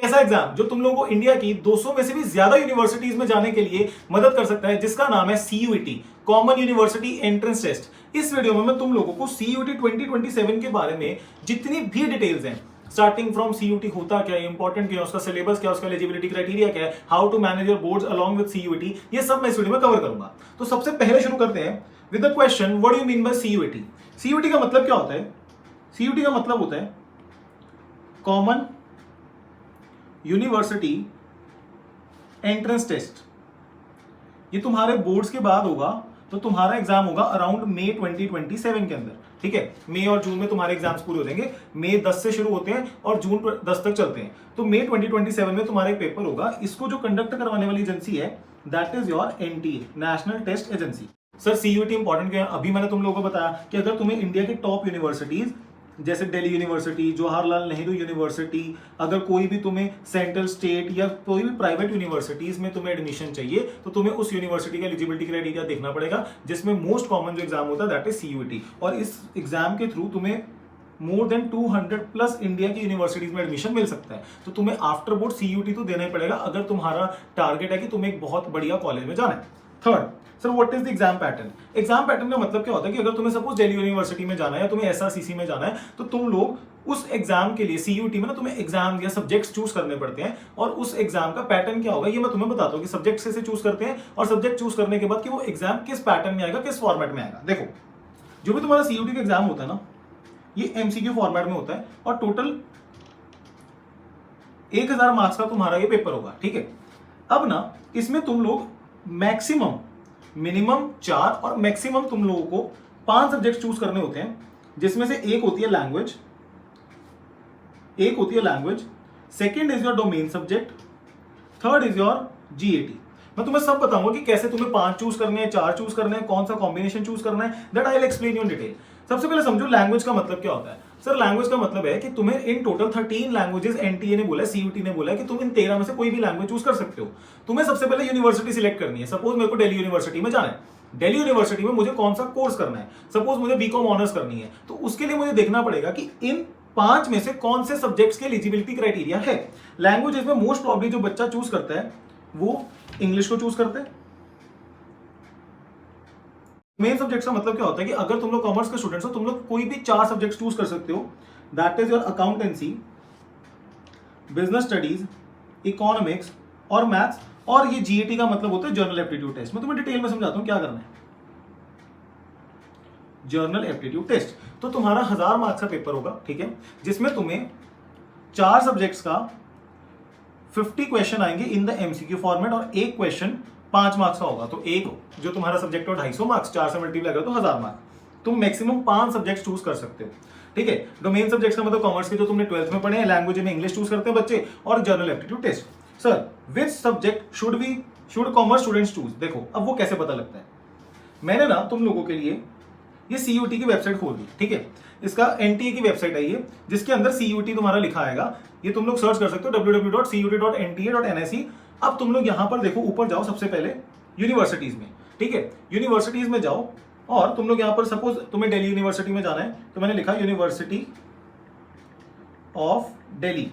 ऐसा एग्जाम जो तुम लोगों को इंडिया की 200 में से भी ज्यादा यूनिवर्सिटीज में जाने के लिए मदद कर सकता है, जिसका नाम है CUET, common university entrance test. इस वीडियो में मैं तुम लोगों को CUET 2027 के बारे में जितनी भी डिटेल्स हैं, स्टार्टिंग फ्रॉम CUET होता क्या है, इंपॉर्टेंट क्या है, उसका सिलेबस क्या है, उसका एलिजिबिलिटी क्राइटेरिया क्या है, how to manage your boards along with CUET, ये सब मैं इस वीडियो में कवर करूंगा। तो सबसे पहले शुरू करते हैं with the question, what do you mean by CUET? CUET का मतलब क्या होता है? CUET का मतलब होता है कॉमन यूनिवर्सिटी एंट्रेंस टेस्ट। ये तुम्हारे बोर्ड्स के बाद होगा, तो तुम्हारा एग्जाम होगा अराउंड मई 2027 के अंदर, ठीक है। मई और जून में तुम्हारे एग्जाम्स पूरे हो जाएंगे। मई 10 से शुरू होते हैं और जून 10 तक चलते हैं, तो मई 2027 में तुम्हारा एक पेपर होगा। इसको जो कंडक्ट करवाने वाली एजेंसी है, that is your NTA, national test agency. Sir CUET important क्या है? अभी मैंने तुम लोगों को बताया कि अगर तुम्हें इंडिया की टॉप यूनिवर्सिटीज जैसे दिल्ली यूनिवर्सिटी, जवाहरलाल नेहरू यूनिवर्सिटी, अगर कोई भी तुम्हें सेंट्रल, स्टेट या कोई भी प्राइवेट यूनिवर्सिटीज में तुम्हें एडमिशन चाहिए, तो तुम्हें उस यूनिवर्सिटी का एलिजिबिलिटी क्राइटेरिया देखना पड़ेगा, जिसमें मोस्ट कॉमन जो एग्जाम होता है दैट इज CUET। और इस एग्जाम के थ्रू तुम्हें मोर देन 200 प्लस इंडिया की यूनिवर्सिटीज में एडमिशन मिल सकता है। तो तुम्हें आफ्टर बोर्ड CUET तो देना ही पड़ेगा अगर तुम्हारा टारगेट है कि तुम्हें एक बहुत बढ़िया कॉलेज में जाना है। Third, sir what is the exam pattern? Exam pattern का मतलब क्या होता है कि अगर तुम्हें सपोज दिल्ली यूनिवर्सिटी में जाना है या तुम्हें SRCC में जाना है, तो तुम लोग उस एग्जाम के लिए CUET में ना तुम्हें एग्जाम या सब्जेक्ट्स चूज करने पड़ते हैं। और उस एग्जाम का पैटर्न क्या होगा ये मैं तुम्हें बताता हूँ कि सब्जेक्ट कैसे चूज करते हैं, और सब्जेक्ट चूज करने के बाद कि वो एग्जाम किस पैटर्न में आएगा, किस फॉर्मेट में आएगा। देखो, जो भी तुम्हारा CUET का एग्जाम होता है ना, ये MCQ फॉर्मेट में होता है और टोटल 1000 मार्क्स का तुम्हारा ये पेपर होगा, ठीक है। अब ना इसमें तुम लोग मैक्सिमम, मिनिमम 4 और मैक्सिमम तुम लोगों को 5 सब्जेक्ट चूज करने होते हैं, जिसमें से एक होती है language, second is your domain subject, third is your GAT। मैं तुम्हें सब बताऊंगा कि कैसे तुम्हें 5 चूज करने हैं, 4 चूज करने हैं, कौन सा कॉम्बिनेशन चूज करना है, that I will explain you in detail. सबसे पहले समझो लैंग्वेज का मतलब क्या होता है। सर लैंग्वेज का मतलब है कि तुम्हें इन टोटल 13 लैंग्वेजेस NTA ने बोला है, CUET ने बोला है कि तुम इन 13 में से कोई भी लैंग्वेज चूज कर सकते हो। तुम्हें सबसे पहले यूनिवर्सिटी सिलेक्ट करनी है। सपोज मेरे को दिल्ली यूनिवर्सिटी में जाना है, दिल्ली यूनिवर्सिटी में मुझे कौन सा कोर्स करना है, सपोज मुझे BCom ऑनर्स करनी है, तो उसके लिए मुझे देखना पड़ेगा कि इन 5 में से कौन से सब्जेक्ट्स के एलिजिबिलिटी क्राइटेरिया है। लैंग्वेजेस में मोस्ट प्रॉब्ली जो बच्चा चूज करता है वो इंग्लिश को चूज करता है। मेन सब्जेक्ट का मतलब क्या होता है कि अगर तुम लोग कॉमर्स के स्टूडेंट्स हो, तुम लोग कोई भी 4 सब्जेक्ट चूज कर सकते हो, that is your accountancy, business studies, economics और मैथ्स। और ये GAT का मतलब होता है जर्नल एप्टीट्यूड टेस्ट। मैं तुम्हें डिटेल में समझाता हूं क्या करना है। जर्नल एप्टीट्यूड टेस्ट तो तुम्हारा 1000 मार्क्स का पेपर होगा, ठीक है, जिसमें तुम्हें 4 सब्जेक्ट्स का 50 क्वेश्चन आएंगे इन द MCQ फॉर्मेट, और एक क्वेश्चन 5 मार्क्स का होगा। तो एक जो तुम्हारा सब्जेक्ट हो 250 मार्क्स, 4 से मल्टीप्लाई करो तो 1000 मार्क्स। तुम मैक्सिमम 5 सब्जेक्ट चूज कर सकते हो, ठीक है। डोमेन सब्जेक्ट्स का मतलब कॉमर्स के जो तुमने 12th में पढ़े हैं, लैंग्वेज में इंग्लिश चूज करते हैं बच्चे, और general aptitude test. Sir which subject should commerce students choose? देखो अब वो कैसे पता लगता है। मैंने ना तुम लोगों के लिए ये CUET की वेबसाइट खोल दी, ठीक है। इसका NTA की वेबसाइट आई है, जिसके अंदर CUET तुम्हारा लिखा आएगा। ये तुम लोग सर्च कर सकते हो www.cut.nta.nic। अब तुम लोग यहां पर देखो, ऊपर जाओ सबसे पहले यूनिवर्सिटीज में, ठीक है। यूनिवर्सिटीज में जाओ और तुम लोग यहां पर सपोज तुम्हें दिल्ली यूनिवर्सिटी में जाना है, तो मैंने लिखा यूनिवर्सिटी ऑफ दिल्ली।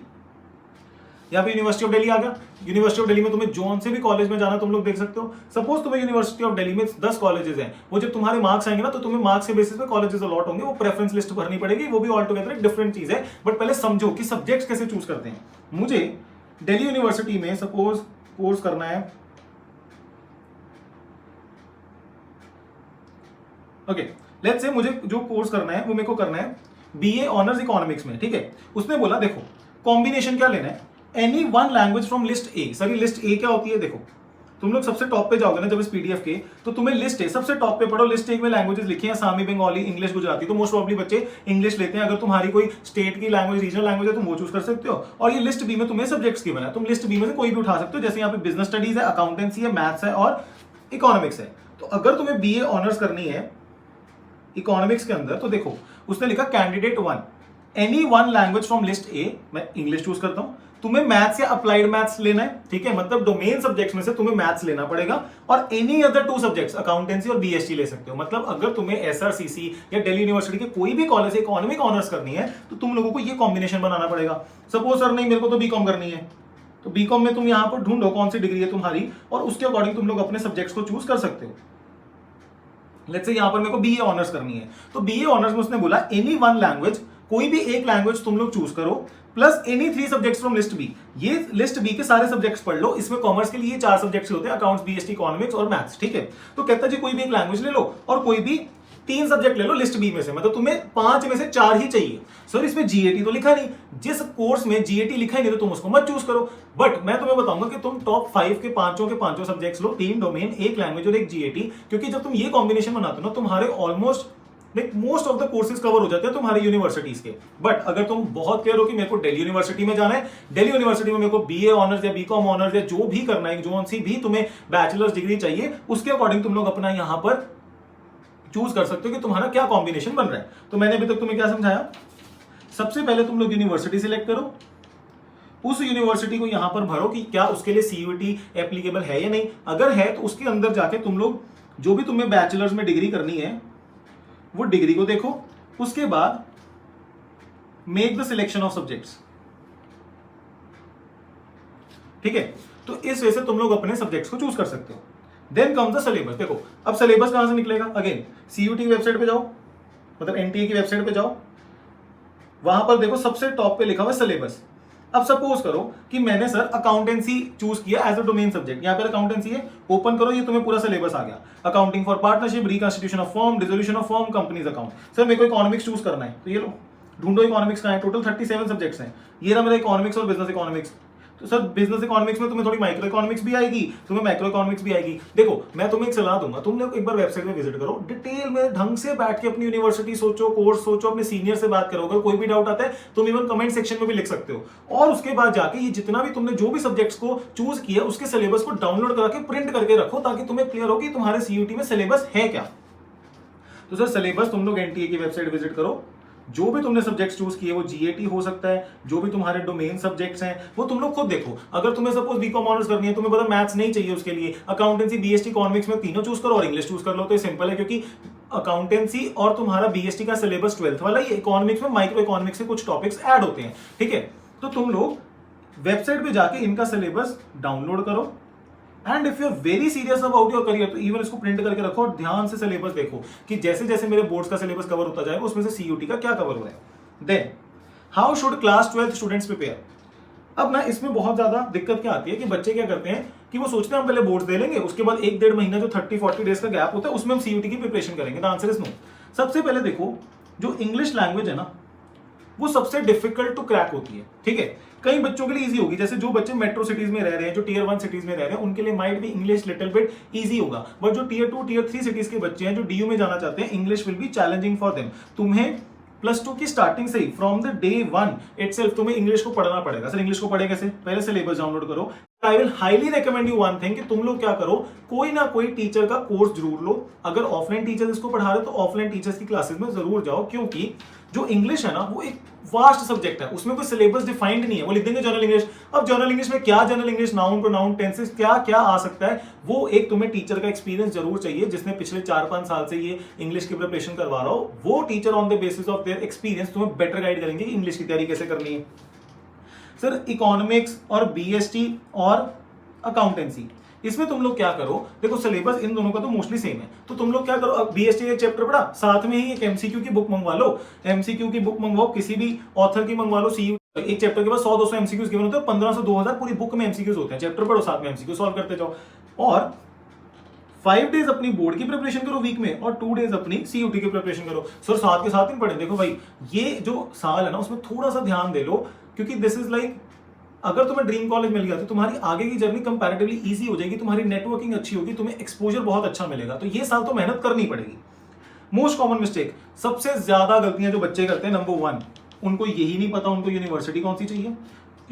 यहाँ पे यूनिवर्सिटी ऑफ दिल्ली आ गया। यूनिवर्सिटी ऑफ दिल्ली में तुम्हें जोन से भी कॉलेज में जाना तुम लोग देख सकते हो। सपोज तुम्हें यूनिवर्सिटी ऑफ दिल्ली में 10 कॉलेजेस हैं, वो जब तुम्हारे मार्क्स आएंगे ना, तो तुम्हें मार्क्स के बेसिस पे कॉलेजेस अलॉट होंगे, वो प्रेफरेंस लिस्ट भरनी पड़ेगी, वो भी ऑल टुगेदर एक डिफरेंट चीज है। बट पहले समझो कि सब्जेक्ट्स कैसे चूज करते हैं। मुझे दिल्ली यूनिवर्सिटी में सपोज कोर्स करना है, ओके, लेट्स से मुझे जो कोर्स करना है वो मेरे को करना है BA ऑनर्स इकोनॉमिक्स में, ठीक है। उसने बोला देखो कॉम्बिनेशन क्या लेना है, any one language from list A। Sir list A क्या होती है? देखो तुम लोग सबसे टॉप पे जाओगे ना जब इस PDF के, तो तुम्हें लिस्ट A सबसे टॉप पे पढ़ो। लिस्ट A में लैंग्वेजेस लिखी हैं, आसामी, बंगाली, इंग्लिश, गुजराती। तो मोस्ट प्रॉब्ली बच्चे इंग्लिश लेते हैं। अगर तुम्हारी कोई स्टेट की लैंग्वेज, रीजनल लैंग्वेज है, तुम वो चूज कर सकते हो। और ये लिस्ट B में तुम्हें सब्जेक्ट्स गिवन है, तुम लिस्ट B में से कोई भी उठा सकते हो। जैसे यहाँ पे बिजनेस स्टडीज है, अकाउंटेंसी है, मैथ्स है और इकोनॉमिक्स है। तो अगर तुम्हें BA ऑनर्स करनी है इकोनॉमिक्स के अंदर, तो देखो उसने लिखा candidate 1 any one language from list A। मैं इंग्लिश चूज करता हूं। तुम्हें मैथ्स या अप्लाइड मैथ्स लेना है, ठीक है, मतलब डोमेन सब्जेक्ट्स में से तुम्हें मैथ्स लेना पड़ेगा, और एनी अदर 2 सब्जेक्ट्स अकाउंटेंसी और BST ले सकते हो। मतलब अगर तुम्हें SRCC या दिल्ली यूनिवर्सिटी के कोई भी कॉलेज से इकोनॉमिक ऑनर्स करनी है, तो तुम लोगों को ये कॉम्बिनेशन बनाना पड़ेगा। सपोज सर नहीं, मेरे को तो BCom करनी है, तो बीकॉम में तुम यहां पर ढूंढो कौन सी डिग्री है तुम्हारी और उसके अकॉर्डिंग तुम लोग अपने सब्जेक्ट्स को चूज कर सकते हो। लेट्स से यहां पर मेरे को बीए ऑनर्स करनी है, तो बीए ऑनर्स में उसने बोला एनी वन लैंग्वेज, कोई भी एक लैंग्वेज तुम लोग चूज करो, plus any 3 subjects from list B. ये लिस्ट बी के सारे सब्जेक्ट्स पढ़ लो, इसमें कॉमर्स के लिए 4 सब्जेक्ट्स होते हैं, अकाउंट्स, बीएसटी, इकोनॉमिक्स और मैथ्स, ठीक है। तो कहता जी कोई भी एक लैंग्वेज ले लो और कोई भी 3 सब्जेक्ट ले लो लिस्ट बी में से, मतलब तुम्हें 5 में से 4 ही चाहिए। सर इसमें जीएटी तो लिखा नहीं, जिस कोर्स में जीएटी लिखा ही नहीं तो तुम उसको मत चूज करो। बट मैं तुम्हें बताऊंगा कि तुम टॉप 5 के पांचों सब्जेक्ट्स लो, 3 डोमेन, एक लैंग्वेज और एक जीएटी, क्योंकि जब तुम ये कॉम्बिनेशन बनाते हो ना तुम्हारे almost most of the courses cover हो जाते हैं तुम्हारे यूनिवर्सिटीज के। बट अगर तुम बहुत क्लियर हो कि मेरे को दिल्ली यूनिवर्सिटी में जाना है, दिल्ली यूनिवर्सिटी में मेरे को बीए ऑनर्स या बीकॉम ऑनर्स या जो भी करना है, जो सी भी तुम्हें बैचलर्स डिग्री चाहिए, उसके अकॉर्डिंग तुम लोग अपना यहां पर चूज कर सकते हो कि तुम्हारा क्या कॉम्बिनेशन बन रहा है। तो मैंने अभी तक तुम्हें क्या समझाया, सबसे पहले तुम लोग यूनिवर्सिटी सिलेक्ट करो, उस यूनिवर्सिटी को यहां पर भरो कि क्या उसके लिए सीयूटी एप्लीकेबल है या नहीं। अगर है तो उसके अंदर जाके तुम लोग जो भी तुम्हें बैचलर्स में डिग्री करनी है वो डिग्री को देखो, उसके बाद make the selection of subjects, ठीक है। तो इस वजह से तुम लोग अपने सब्जेक्ट्स को चूज कर सकते हो। Then come the syllabus. देखो अब सिलेबस कहां से निकलेगा, अगेन सीयूटी वेबसाइट पे जाओ, मतलब एनटीए की वेबसाइट पे जाओ, वहां पर देखो सबसे टॉप पे लिखा हुआ है सिलेबस। अब सपोज करो कि मैंने सर अकाउंटेंसी चूज किया एज अ डोमेन सब्जेक्ट, यहां पर अकाउंटेंसी है, ओपन करो, ये तुम्हें पूरा सिलेबस आ गया। Accounting for partnership, reconstitution of firm, dissolution of firm, companies account. Sir मेरे को इकोनॉमिक्स चूज करना है, तो ये लो ढूंढो इकोनॉमिक्स का है, टोटल 37 सब्जेक्ट्स हैं। ये रहा मेरा इकोनॉमिक्स और बिजनेस इकोनॉमिक्स। तो सर बिजनेस इकोनॉमिक्स में तुम्हें थोड़ी माइक्रो इकोनॉमिक्स भी आएगी, तुम्हें मैक्रो इकोनॉमिक्स भी आएगी। देखो मैं तुम्हें एक सलाह दूंगा, तुम लोग एक बार वेबसाइट में विजिट करो, डिटेल में ढंग से बैठ के अपनी यूनिवर्सिटी सोचो, कोर्स सोचो, अपने सीनियर से बात करो, अगर कोई भी डाउट आता है तुम इवन कमेंट सेक्शन में भी लिख सकते हो। और उसके बाद जाके ये जितना भी तुमने जो भी सब्जेक्ट्स को चूज किया उसके सिलेबस को डाउनलोड करके प्रिंट करके रखो, ताकि तुम्हें क्लियर हो कि तुम्हारे सीयूटी में सिलेबस है क्या। तो सर सिलेबस तुम लोग एनटीए की वेबसाइट विजिट करो, जो भी तुमने सब्जेक्ट्स चूज किए वो जीएटी हो सकता है, जो भी तुम्हारे डोमेन सब्जेक्ट्स हैं वो तुम लोग खुद देखो। अगर तुम्हें सपोज बीकॉम ऑनर्स करनी है, तुम्हें पता मैथ्स नहीं चाहिए, उसके लिए अकाउंटेंसी, बीएसटी, इकोनॉमिक्स में तीनों चूज करो और इंग्लिश चूज कर लो, तो ये सिंपल है, क्योंकि अकाउंटेंसी और तुम्हारा बीएसटी का सिलेबस 12th वाला ही, इकोनॉमिक्स में माइक्रो इकोनॉमिक्स से कुछ टॉपिक्स ऐड होते हैं, ठीक है। तो तुम लोग वेबसाइट पे जाके इनका सिलेबस डाउनलोड करो, and if you are very serious about your career तो इवन इसको प्रिंट करके रखो और ध्यान से सिलेबस देखो कि जैसे जैसे मेरे बोर्ड्स का सिलेबस कवर होता जाएगा उसमें से सीयूटी का क्या कवर हो रहा है। Then how should class 12th students prepare. अब ना इसमें बहुत ज्यादा दिक्कत क्या आती है कि बच्चे क्या करते हैं कि वो सोचते हैं हम पहले बोर्ड्स दे लेंगे, उसके बाद 1-1.5 महीना जो 30-40 डेज का गैप होता है उसमें हम सीयूटी की प्रिपरेशन करेंगे। The answer is no. सबसे पहले देखो जो इंग्लिश लैंग्वेज है ना वो सबसे डिफिकल्ट टू क्रैक होती है, ठीक है। कई बच्चों के लिए इजी होगी, जैसे जो बच्चे मेट्रो सिटीज में रह रहे हैं, जो टियर 1 सिटीज में रह रहे हैं, उनके लिए माइट भी इंग्लिश लिटिल बिट इजी होगा। बट जो टियर 2 टियर 3 सिटीज के बच्चे हैं जो डीयू में जाना चाहते हैं, English will be challenging for them. तुम्हें +2 की स्टार्टिंग से ही फ्रॉम द डे 1 इटसेल्फ तुम्हें इंग्लिश को पढ़ना पड़ेगा। सर इंग्लिश को पढ़े कैसे, पहले सिलेबस डाउनलोड करो। I will highly recommend you one thing कि तुम लोग क्या करो, कोई ना कोई टीचर का कोर्स जरूर लो। अगर ऑफलाइन टीचर इसको पढ़ा रहे तो ऑफलाइन टीचर्स की क्लासेस में जरूर जाओ, क्योंकि जो इंग्लिश है ना वो एक वास्ट सब्जेक्ट है, उसमें कोई सिलेबस डिफाइंड नहीं है। वो लिख देंगे जनरल इंग्लिश, अब जनरल इंग्लिश में क्या general English, noun pronoun tenses क्या क्या आ सकता है, वो एक तुम्हें टीचर का एक्सपीरियंस जरूर चाहिए जिसने पिछले 4-5 साल से ये इंग्लिश की प्रिपरेशन करवा रहा हो। वो teacher on the basis of their experience तुम्हें बेटर गाइड करेंगे कि इंग्लिश की तैयारी कैसे करनी है। सर इकोनॉमिक्स और बीएसटी और अकाउंटेंसी, इसमें तुम लोग क्या करो, देखो सिलेबस इन दोनों का तो मोस्टली सेम है, तो तुम लोग क्या करो, अब बीएसटी एक चैप्टर पढ़ा, साथ में ही एक एमसीक्यू की बुक मंगवा लो। एमसीक्यू की बुक मंगवाओ, किसी भी ऑथर की मंगवा लो। एक चैप्टर के बाद 100-200 एमसीक्यूज गिवन होते हैं, 1500-2000 पूरी बुक में एमसीक्यूज होते हैं। चैप्टर पढ़ो, साथ में एमसीक्यू सॉल्व करते जाओ, और 5 डेज अपनी बोर्ड की प्रिपरेशन करो वीक में, और 2 डेज अपनी सीयूटी की प्रिपरेशन करो। सर साथ के साथ नहीं पढ़े, देखो भाई ये जो साल है ना उसमें थोड़ा सा ध्यान दे लो, क्योंकि दिस इज लाइक अगर तुम्हें ड्रीम कॉलेज मिल गया तो तुम्हारी आगे की जर्नी कंपैरेटिवली इजी हो जाएगी, तुम्हारी नेटवर्किंग अच्छी होगी, तुम्हें एक्सपोजर बहुत अच्छा मिलेगा। तो ये साल तो मेहनत करनी पड़ेगी। मोस्ट कॉमन मिस्टेक, सबसे ज्यादा गलतियां जो बच्चे करते हैं, नंबर 1 उनको यही नहीं पता उनको यूनिवर्सिटी कौन सी चाहिए,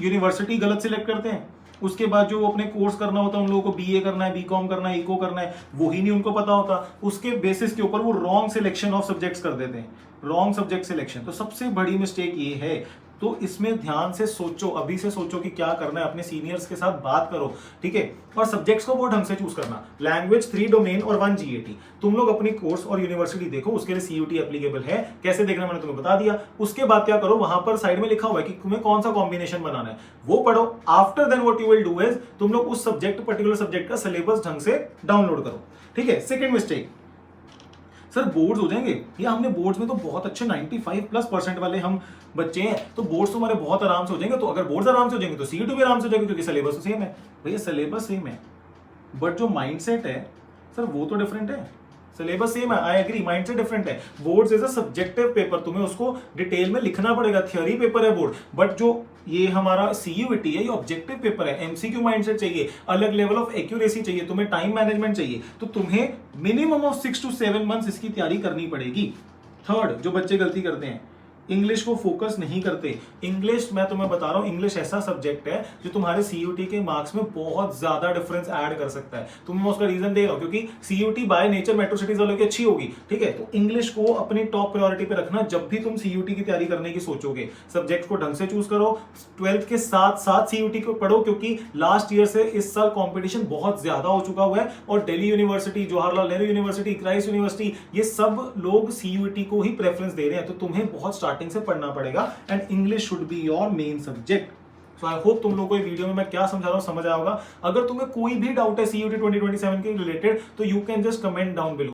यूनिवर्सिटी गलत सिलेक्ट करते हैं। उसके बाद जो अपने कोर्स करना होता है, उन लोगों को बीए करना है, बीकॉम करना है, इको करना है, वो ही नहीं उनको पता होता। उसके बेसिस के ऊपर वो रॉन्ग सिलेक्शन ऑफ सब्जेक्ट्स कर देते हैं, रॉन्ग सब्जेक्ट सिलेक्शन। तो सबसे बड़ी मिस्टेक ये है, तो इसमें ध्यान से सोचो, अभी से सोचो कि क्या करना है, अपने सीनियर्स के साथ बात करो, ठीक है। और सब्जेक्ट्स को बहुत ढंग से चूज करना, लैंग्वेज 3 डोमेन और 1 जीएटी। तुम लोग अपनी कोर्स और यूनिवर्सिटी देखो, उसके लिए सीयूटी एप्लीकेबल है, कैसे देखना मैंने तुम्हें बता दिया। उसके बाद क्या करो, वहां पर साइड में लिखा हुआ है कि तुम्हें कौन सा कॉम्बिनेशन बनाना है, वो पढ़ो। After then what you will do is, तुम लोग उस सब्जेक्ट, पर्टिकुलर सब्जेक्ट का सिलेबस ढंग से डाउनलोड करो, ठीक है। सेकंड मिस्टेक, सर बोर्ड्स हो जाएंगे, या हमने बोर्ड्स में तो बहुत अच्छे 95+% वाले हम बच्चे हैं, तो बोर्ड्स तुम्हारे बहुत आराम से हो जाएंगे। तो अगर बोर्ड्स आराम से हो जाएंगे तो सीयूटी भी आराम से हो जाएगी, क्योंकि सिलेबस तो सेम है। भैया सिलेबस सेम है, बट जो माइंडसेट है सर वो तो डिफरेंट है। सिलेबस सेम है, आई एग्री, माइंडसेट डिफरेंट है। Boards is a subjective paper, तुम्हें उसको डिटेल में लिखना पड़ेगा, थ्योरी पेपर है बोर्ड। बट जो ये हमारा सीयूईटी है, ये ऑब्जेक्टिव पेपर है, एमसीक्यू माइंडसेट चाहिए, अलग लेवल ऑफ एक्यूरेसी चाहिए, तुम्हें टाइम मैनेजमेंट चाहिए, तो तुम्हें मिनिमम ऑफ 6 to 7 मंथ्स इसकी तैयारी करनी पड़ेगी। थर्ड, जो बच्चे गलती करते हैं, इंग्लिश को फोकस नहीं करते। इंग्लिश, मैं तुम्हें बता रहा हूं, इंग्लिश ऐसा सब्जेक्ट है जो तुम्हारे सीयूटी के मार्क्स में बहुत ज्यादा डिफरेंस ऐड कर सकता है। तुम्हें उसका रीजन दे रहा हूं, क्योंकि CUET by nature metro cities वालों की अच्छी होगी, ठीक है। तो इंग्लिश को अपनी टॉप प्रायोरिटी पे रखना जब भी तुम सीयूटी की तैयारी करने की सोचोगे। सब्जेक्ट को ढंग से चूज करो, 12th के साथ साथ सीयूटी को पढ़ो, क्योंकि लास्ट ईयर से इस साल कॉम्पिटिशन बहुत ज्यादा हो चुका हुआ है, और Delhi university, Jawaharlal Nehru university, Christ university, ये सब लोग सीयूटी को ही प्रेफरेंस दे रहे हैं। तो तुम्हें बहुत स्टार्टिंग से पढ़ना पड़ेगा, and English should be your main subject. So I hope तुम लोगों को ये वीडियो में मैं क्या समझा रहा हूं समझ आया होगा। अगर तुम्हें कोई भी डाउट है सीयूटी 2027 के रिलेटेड, तो you can just comment down below.